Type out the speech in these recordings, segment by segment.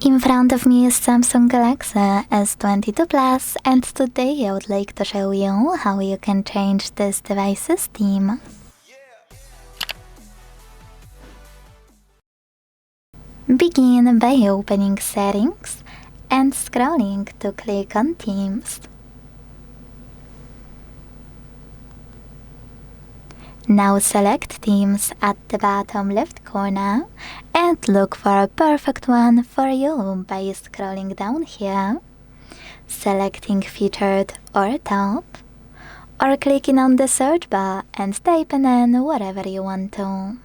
In front of me is Samsung Galaxy S22 Plus, and today I would like to show you how you can change this device's theme. Begin by opening Settings and scrolling to click on Themes. Now select Themes at the bottom left corner and look for a perfect one for you by scrolling down here, selecting Featured or Top, or clicking on the search bar and typing in whatever you want to.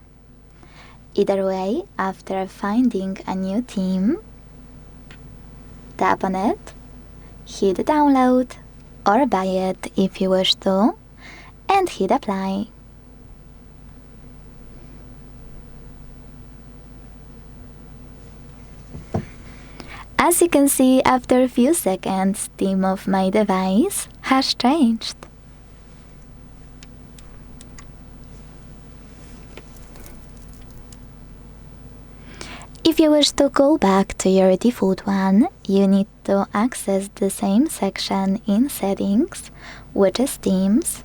Either way, after finding a new theme, tap on it, hit download, or buy it if you wish to, and hit apply. As you can see, after a few seconds, the theme of my device has changed. If you wish to go back to your default one, you need to access the same section in Settings, which is Themes.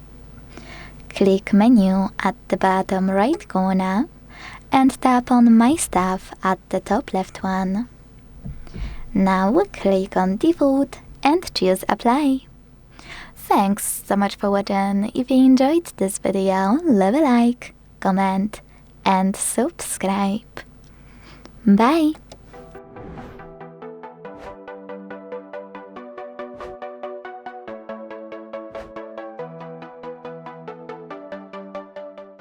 Click Menu at the bottom right corner and tap on My Stuff at the top left one. Now click on Default and choose Apply. Thanks so much for watching. If you enjoyed this video, leave a like, comment and subscribe. Bye!